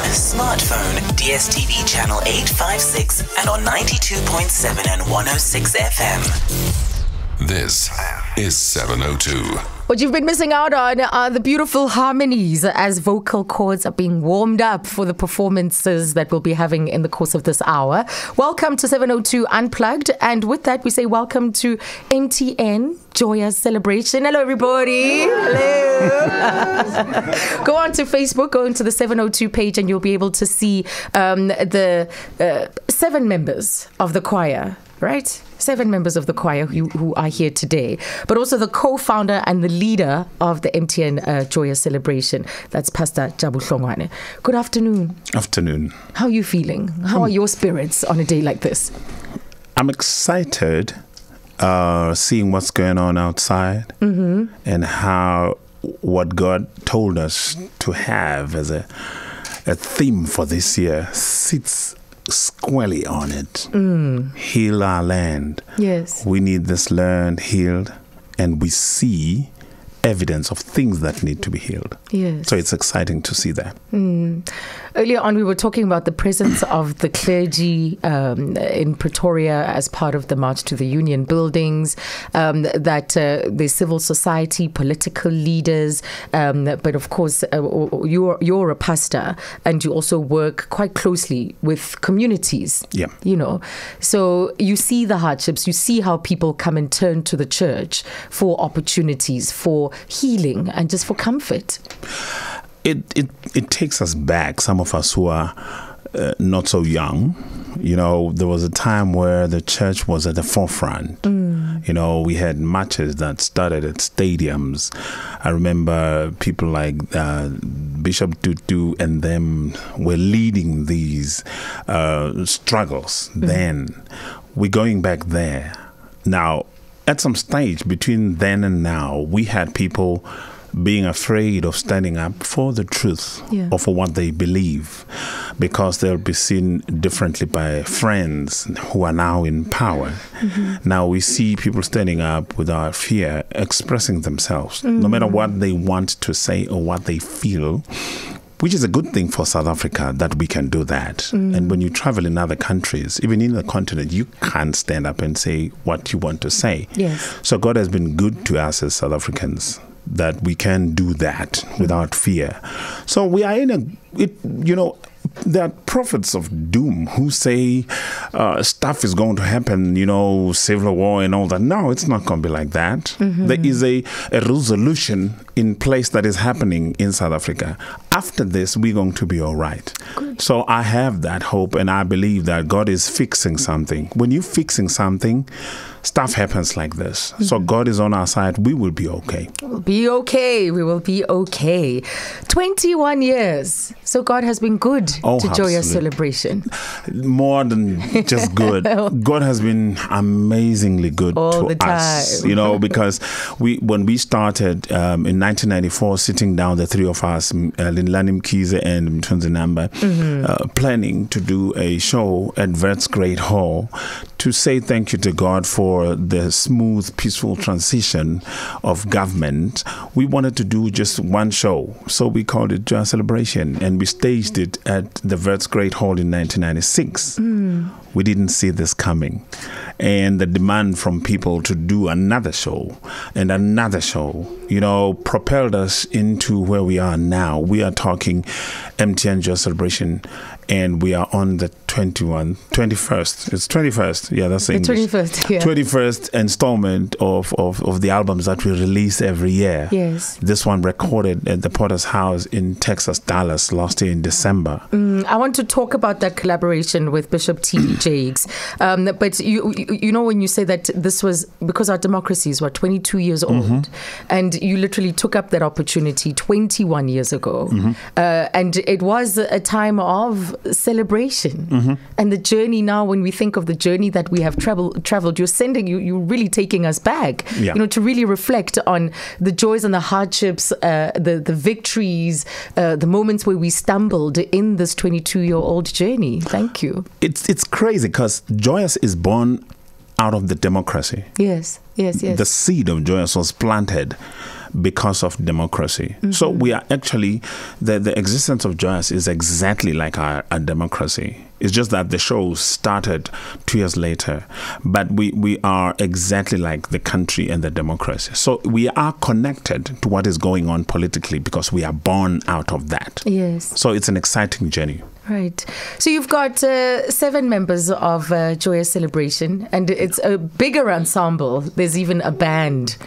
smartphone, DSTV channel 856 and on 92.7 and 106 FM. This is 702. What you've been missing out on are the beautiful harmonies as vocal cords are being warmed up for the performances that we'll be having in the course of this hour. Welcome to 702 Unplugged. And with that, we say welcome to MTN Joyous Celebration. Hello, everybody. Hello. Go on to Facebook, go into the 702 page, and you'll be able to see the 7 members of the choir. Right? 7 members of the choir who are here today, but also the co-founder and the leader of the MTN Joyous Celebration. That's Pastor Jabu Hlongwane. Good afternoon. Afternoon. How are you feeling? How are your spirits on a day like this? I'm excited seeing what's going on outside and how what God told us to have as a theme for this year sits squarely on it. Heal our land. Yes. We need this land healed, and we see evidence of things that need to be healed. Yes. So it's exciting to see that. Earlier on, we were talking about the presence of the clergy in Pretoria as part of the March to the Union buildings, that the civil society, political leaders, but of course, you're a pastor and you also work quite closely with communities. Yeah. You know, so you see the hardships, you see how people come and turn to the church for opportunities, for healing and just for comfort. It takes us back, some of us who are not so young. You know, there was a time where the church was at the forefront. You know, we had marches that started at stadiums. I remember people like Bishop Tutu and them were leading these struggles then. We're going back there. Now, at some stage between then and now, we had people being afraid of standing up for the truth or for what they believe, because they'll be seen differently by friends who are now in power. Now we see people standing up without fear, expressing themselves, no matter what they want to say or what they feel, which is a good thing for South Africa that we can do that. And when you travel in other countries, even in the continent, you can't stand up and say what you want to say. Yes. So God has been good to us as South Africans, that we can do that without fear. So we are there are prophets of doom who say stuff is going to happen, civil war and all that. No, it's not going to be like that. There is a resolution in place that is happening in South Africa. After this, we're going to be all right. Good. So I have that hope, and I believe that God is fixing something. When you're fixing something, stuff happens like this. So God is on our side. We will be okay. We'll be okay. We will be okay. 21 years. So God has been good to Joyous Celebration. More than just good. God has been amazingly good all to us. Because when we started in 1994, sitting down, the three of us, Linlani Mkhize and Mthunzi Namba, planning to do a show at Vert's Great Hall to say thank you to God for the smooth, peaceful transition of government. We wanted to do just one show, so we called it Joyous Celebration, and we staged it at the Vert's Great Hall in 1996. We didn't see this coming, and the demand from people to do another show and another show, propelled us into where we are now. We are talking MTN Joyous Celebration, and we are on the 21st. It's 21st. Yeah, that's the English. 21st, yeah. 21st installment of the albums that we release every year. Yes. This one recorded at the Potter's House in Texas, Dallas, last year in December. I want to talk about that collaboration with Bishop T. Jakes. But you know, when you say that this was because our democracies were 22 years old, and you literally took up that opportunity 21 years ago, and it was a time of celebration. And the journey now, when we think of the journey that we have traveled, you're really taking us back, to really reflect on the joys and the hardships, the victories, the moments where we stumbled in this 22-year-old journey. Thank you. It's crazy because Joyous is born out of the democracy. Yes. The seed of Joyous was planted because of democracy. So we are actually, the existence of Joyous is exactly like our democracy. It's just that the show started 2 years later, but we are exactly like the country and the democracy. So we are connected to what is going on politically because we are born out of that. Yes. So it's an exciting journey. Right. So you've got 7 members of Joyous Celebration, and it's a bigger ensemble. There's even a band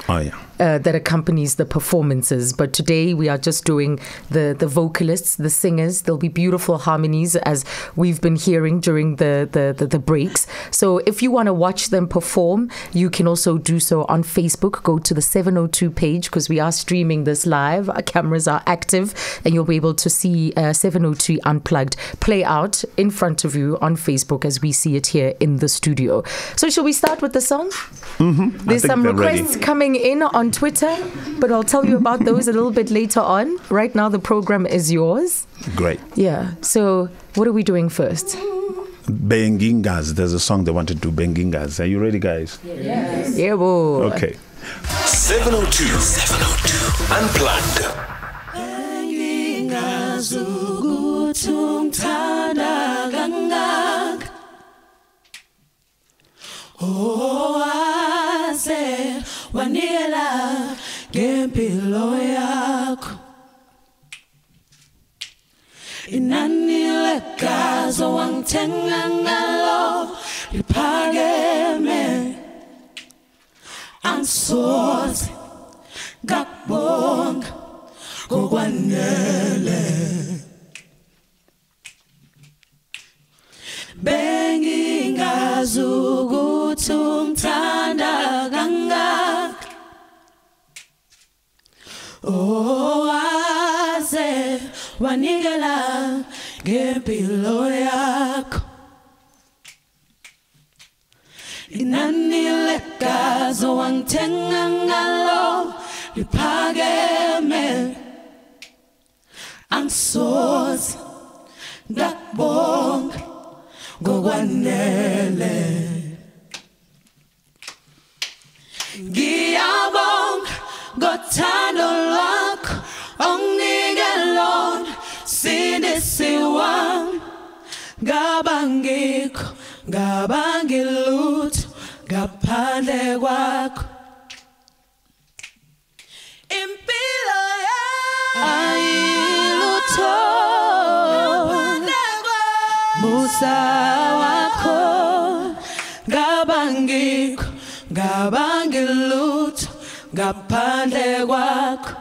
that accompanies the performances. But today we are just doing the vocalists, the singers. There'll be beautiful harmonies as we've been hearing during the breaks. So if you want to watch them perform, you can also do so on Facebook. Go to the 702 page because we are streaming this live. Our cameras are active and you'll be able to see 702 Unplugged play out in front of you on Facebook as we see it here in the studio. So shall we start with the song? There's some requests coming in on Twitter, but I'll tell you about those a little bit later on. Right now the program is yours. Great. Yeah. So what are we doing first? Bengingas. There's a song they want to do, Bengingas. Are you ready, guys? Yes. Yeah, boy. Okay. 702 Unplugged. Wanela ngempilo yakho inani legazo wangithenga ngalo liphakeme angisoze ngakubonga kokwanele bengingazi ukuthi ungithanda kangaka owaze wanikela ngempilo yakho inani legazi wangithenga ngalo liphakeme angisoze ngakubonga ngokwanele ngiyabonga ngothando lwakho onginike lona sindisi wami ngaba ngilutho ngaphandle kwakho impilo ayilutho musa wakho ngaba ngilutho ngaphandle kwakho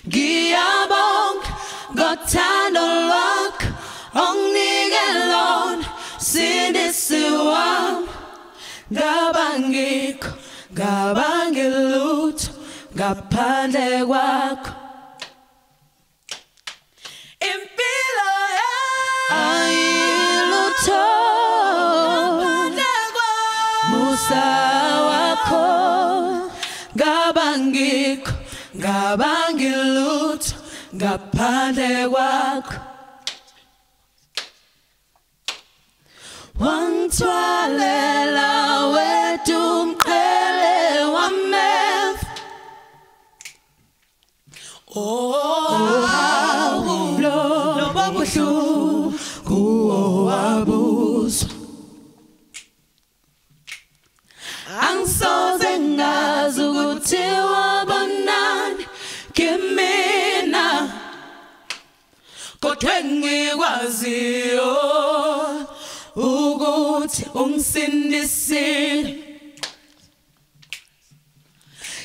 ngiyabonga ngothando lwakho onginike lona sindisi wami ngaba ngilutho ngaphandle kwakho impilo ayilutho musa wakho ngaba ngilutho ngaphandle kwakho wangithwalela wethu umqhele wameva lo babuhlu kuwo wabuzwa angisoze ngazi ukuthi wabonani kimina kodwa ngikwaziyo ukuthi ungisindisile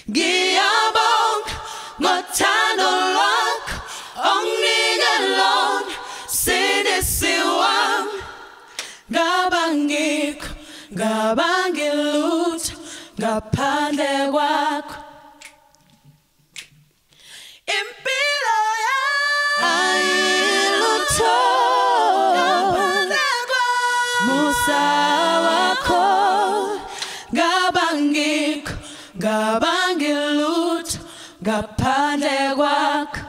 ngiyabonga ngothando lwakho onginike lona sindisi wami ngaba ngilutho ngaphandle kwakho impilo ayilutho musa wakho ngaba ngilutho ngaphandle kwakho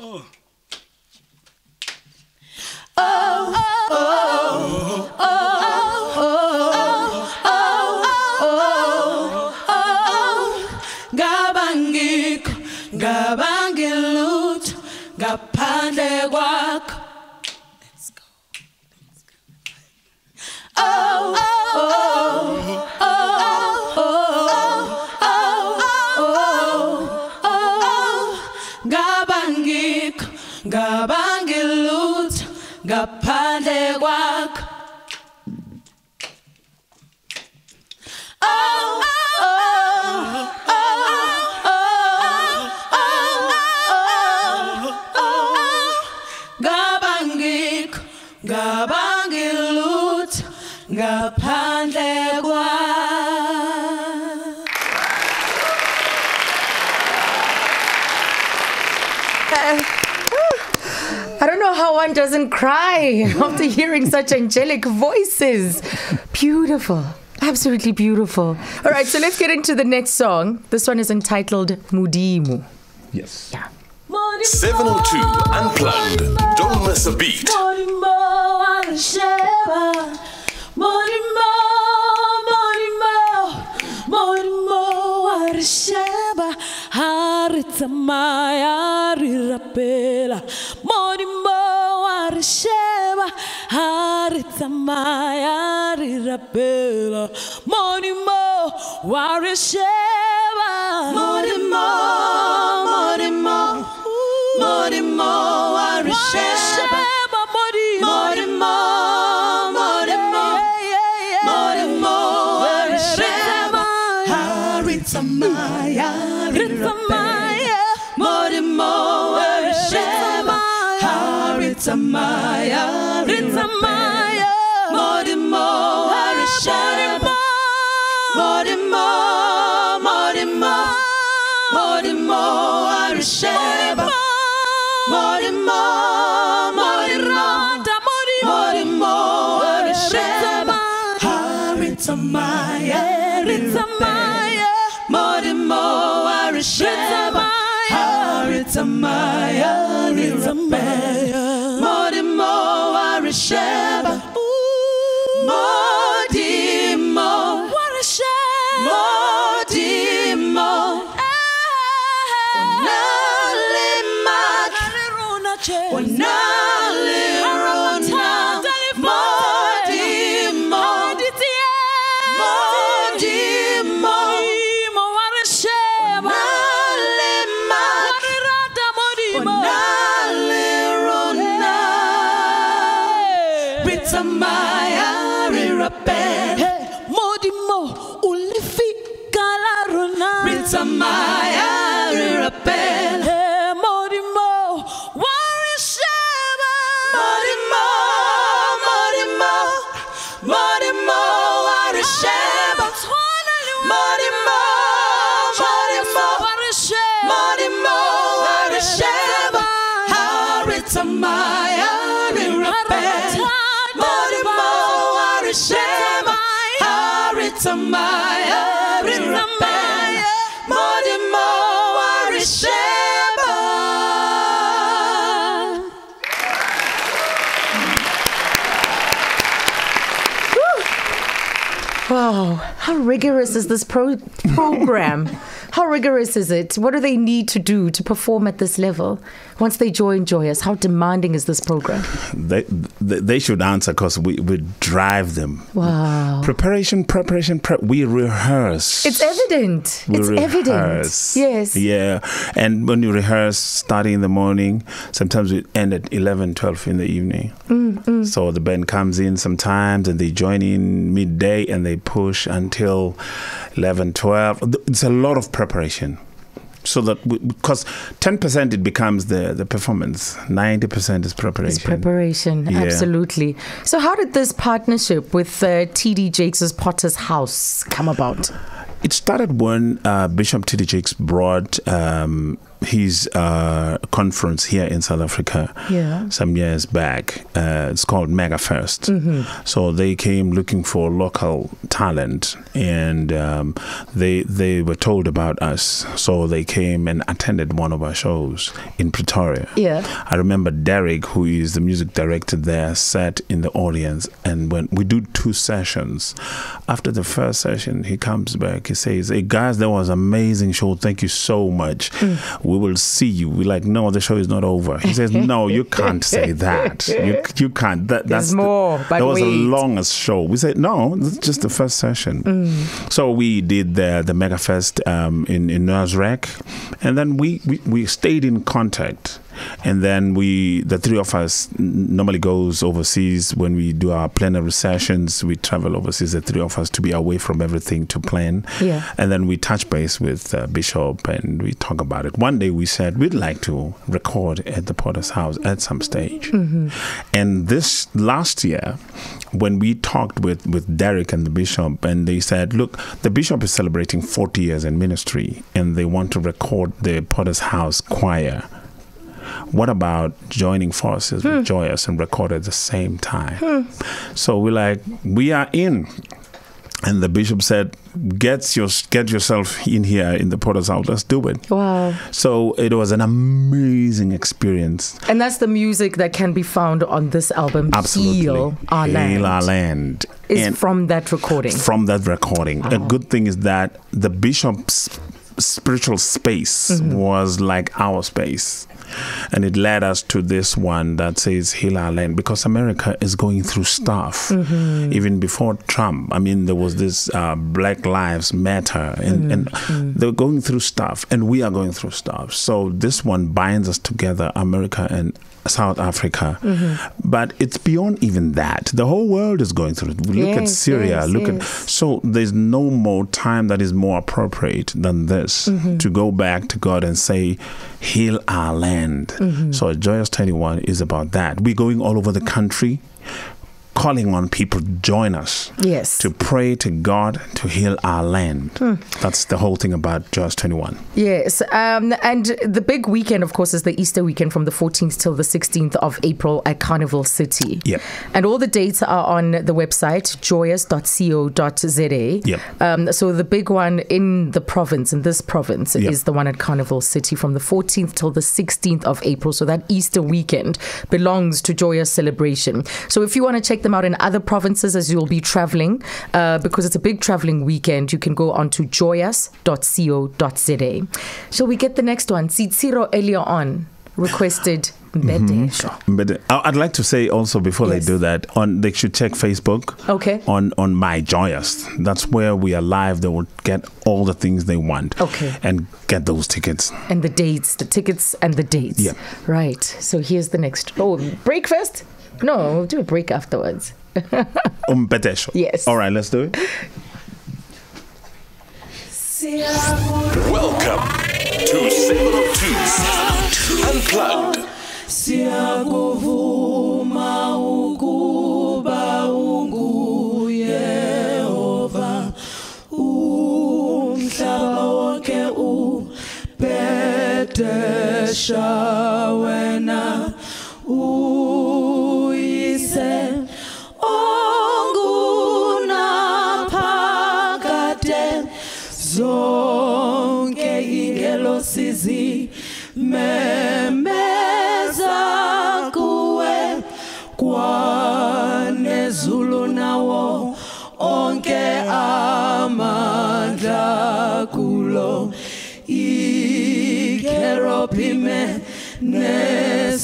oh Ngicabanga lutho ngaphandle kwakho. Let's go. Oh, oh, oh, oh, oh, oh, oh. Ngicabanga lutho ngaphandle kwakho. I don't know how one doesn't cry after hearing such angelic voices. Beautiful. Absolutely beautiful. All right, so let's get into the next song. This one is entitled Mudimu. Yes. Yeah. 702 Unplugged. Don't miss a beat. Haritsamaya rirapela Modimo warisheba Haritsamaya rirapela Modimo warisheba Modimo warisheba Modimo warisheba Haritsamaya Ritsamaya, Modimo, Shema, Haritsamaya, Ritsamaya, Modimo, Shema, Modimo, Shema, Modimo, Shema, Haritsamaya, Ritsamaya, Modimo, Shema, Haritsamaya, Ritsamaya, Modimo, Shema, Modimo, Modimo, Ritsamaya, Rirapel, Modimo, Warisheba, Modimo, Warisheba, Modimo, Warisheba, Haritsamaya, Rirapel, Modimo, Warisheba, Haritsamaya, Rirapel. Wow, how rigorous is this program? How rigorous is it? What do they need to do to perform at this level? Once they join Joyous, how demanding is this program? They should answer because we drive them. Wow. Preparation. We rehearse. It's evident. Evident. Yes. Yeah. And when you rehearse, starting in the morning, sometimes we end at 11, 12 in the evening. So the band comes in sometimes and they join in midday and they push until 11, 12. It's a lot of preparation. So that because 10% it becomes the performance, 90% is preparation. It's preparation, yeah. Absolutely. So how did this partnership with TD Jakes' Potter's House come about? It started when Bishop T.D. Jakes brought his conference here in South Africa some years back. It's called Mega First. So they came looking for local talent, and they were told about us. So they came and attended one of our shows in Pretoria. I remember Derek, who is the music director there, sat in the audience, and when we do 2 sessions, after the first session, he comes back, he says, "Hey guys, that was an amazing show. Thank you so much. we will see you. We're like, no, the show is not over. He says, no, you can't say that. You can't. That's more, but that was wait. the longest show. We said, no, this is just the first session. So we did the Mega Fest in Nasrec, and then we stayed in contact. And then the three of us normally goes overseas when we do our plenary sessions. We travel overseas, the three of us, to be away from everything to plan. Yeah. And then we touch base with Bishop and we talk about it. One day we said we'd like to record at the Potter's House at some stage. And this last year, when we talked with Derek and the Bishop, and they said, look, the Bishop is celebrating 40 years in ministry and they want to record the Potter's House choir. What about joining forces with Joyous and record at the same time? So we're like, we are in. And the bishop said, get yourself in here in the Potter's House. Let's do it. Wow. So it was an amazing experience. And that's the music that can be found on this album, Absolutely. Heal Our Land. Heal Our Land. Is And from that recording. From that recording. Wow. A good thing is that the bishop's spiritual space was like our space. And it led us to this one that says Heal Our Land, because America is going through stuff. Even before Trump, I mean, there was this Black Lives Matter, and they're going through stuff, and we are going through stuff. So this one binds us together, America and South Africa. But it's beyond even that. The whole world is going through it. Look at Syria. So there's no more time that is more appropriate than this to go back to God and say, heal our land. So Joyous 21 is about that. We're going all over the country, calling on people to join us. Yes. To pray to God to heal our land. That's the whole thing about Joyous 21. Yes. And the big weekend, of course, is the Easter weekend from the 14th till the 16th of April at Carnival City. Yep. And all the dates are on the website, joyous.co.za. Yep. So the big one in this province, Yep. is the one at Carnival City from the 14th till the 16th of April. So that Easter weekend belongs to Joyous Celebration. So if you want to check them out in other provinces as you'll be traveling, because it's a big traveling weekend, you can go on to joyous.co.za. Shall we get the next one? Sitsiro earlier on requested Mbedesho. I'd like to say also before Yes. they do that, they should check Facebook. Okay. On My Joyous. That's where we are live. They will get all the things they want. Okay. And get those tickets. And the dates, the tickets and the dates. Yeah. Right. So here's the next. Oh, break first? No, we'll do a break afterwards. Umbetesho. Yes. All right, let's do it. Welcome to 702 Unplugged. Siyakuvuma ukuba unguYehova, umhlaba wonke ubhedesha wena uyise ongunaphakade, zonke ingelo sizimemeza kuwe, kwanezulu nawo onke amandla kulo, ikerubime neserafime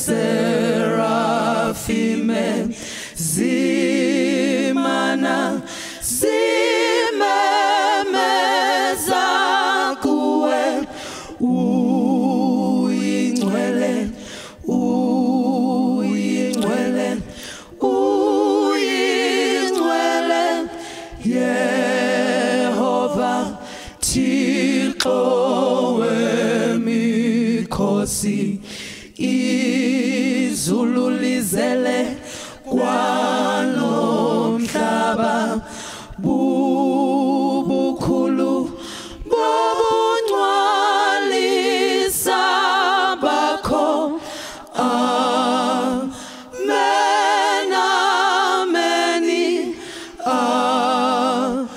zimana zimemeza kuwe, uyingcwele, uyingcwele, uyingcwele, Yehova Thixo wemikhosi, izulu lizele kwalo mhlaba, bubukhulu bobungcwalisa bakho. Amen, ameni, amen,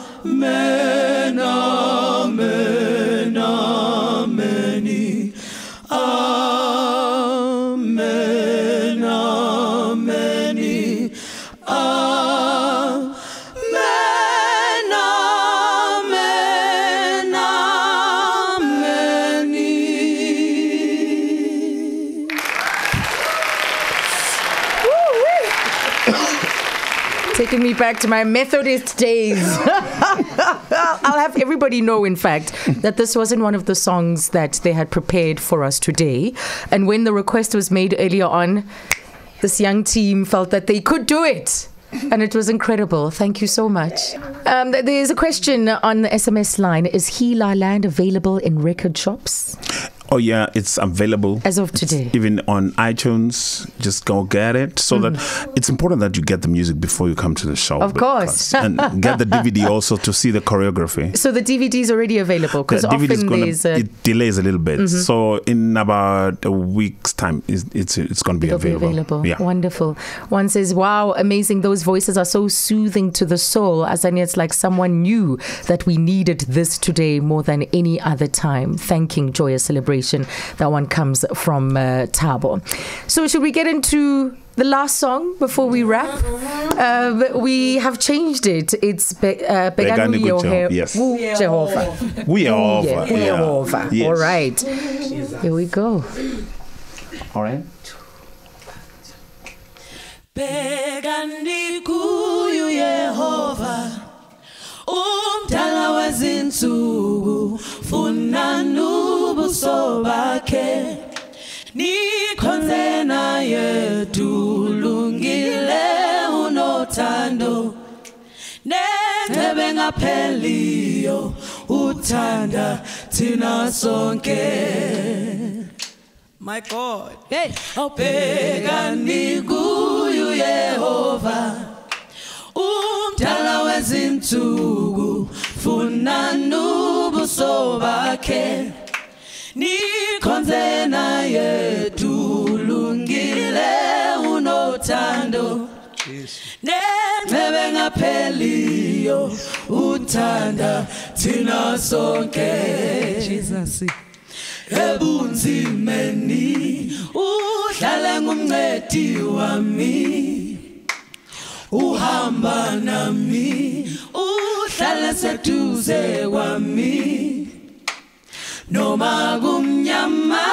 amen, ameni, amen, ameni, amen. Taking me back to my Methodist days. I'll have everybody know, in fact, that this wasn't one of the songs that they had prepared for us today. And when the request was made earlier on, this young team felt that they could do it. And it was incredible. Thank you so much. There's a question on the SMS line. Is He La Land available in record shops? Oh yeah, it's available as of today. Even on iTunes, just go get it. So that it's important that you get the music before you come to the show. Of course. And get the DVD also to see the choreography. So the DVD is already available because often it delays a little bit. So in about a week's time, it's going to be available. Yeah. Wonderful. One says, "Wow, amazing! Those voices are so soothing to the soul." Azania, it's like someone knew that we needed this today more than any other time. Thanking Joyous Celebrations. That one comes from Thabo. So should we get into the last song before we wrap? We have changed it. It's Begani Jehovah. Yes. All right. Here we go. All right. Begani kuyu Yehova umdala wezinsuku funa nubuso bakhe nikhonze naye tulungile unothando nengcebe ngapheliyo uthanda thina sonke. My God, hey, Begani kuyu Yehova umdala wezinsuku funa nubuso bakhe nikhonze naye tulungile unothando nengcebe ngapheliyo uthanda thina sonke. Jesus ebunzimeni uhlale ngumncedi wami uhamba nami uhlale seduze kwami noma kumnyama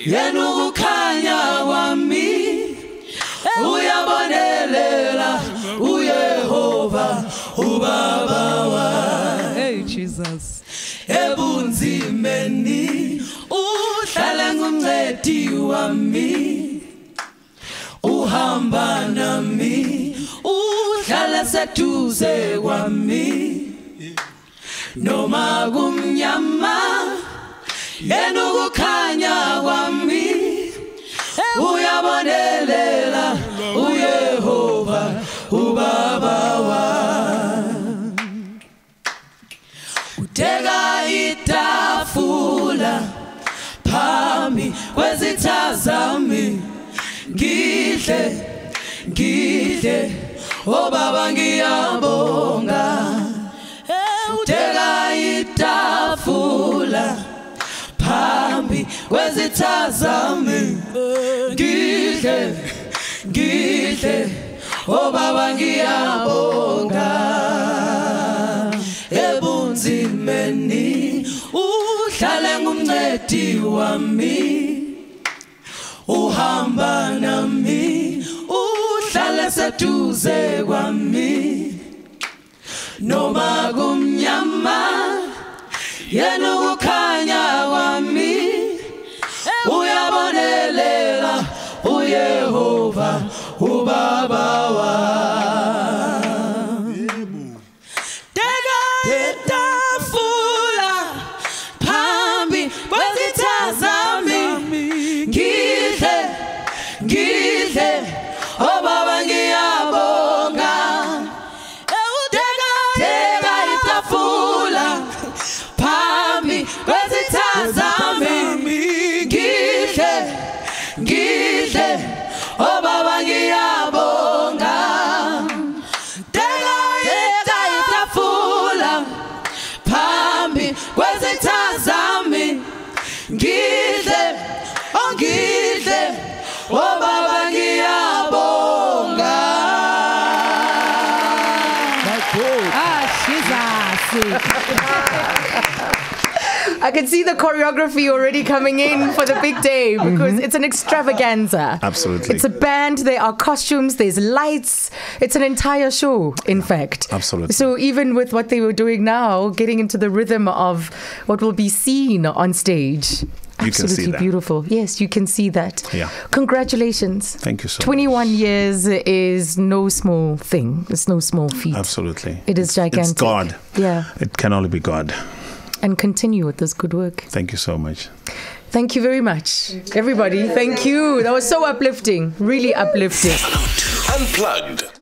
yena ukukhanya kwami uyabonelela uYehova ubaba wa. Hey Jesus, ebunzimeni uhlale ngumncedi wami uhamba nami uhlala seduze kwami noma kumnyama yena ukukhanya kwami uyabonelela uYehova ubaba wa. Uteka itafula phambi kwezitha zami ngidle oh baba ngiyabonga. Uteka itafula phambi kwezitha zami ngidle oh baba ngiyabonga. Ebunzimeni uhlale ngumncedi wami uhamba nami uhlale seduze kwami noma kumnyama yena ukukhanya kwami uyabonelela uYehova ubaba wa. Oh baba ngiyabonga. Teka itafula phambi kwezitha zami ngidle oh baba ngiyabonga. Teka itafula phambi kwezitha zami ngidle oh baba ngiyabonga. I can see the choreography already coming in for the big day because it's an extravaganza. Absolutely. It's a band, there are costumes, there's lights. It's an entire show, in fact. Absolutely. So even with what they were doing now, getting into the rhythm of what will be seen on stage. You can see Absolutely that. beautiful. Yes, you can see that. Yeah. Congratulations. Thank you so 21 much. years is no small thing. It's no small feat. Absolutely. It is gigantic. It's God. Yeah. It can only be God. And continue with this good work. Thank you so much. Thank you very much. Everybody, thank you. That was so uplifting. Really uplifting. Unplugged.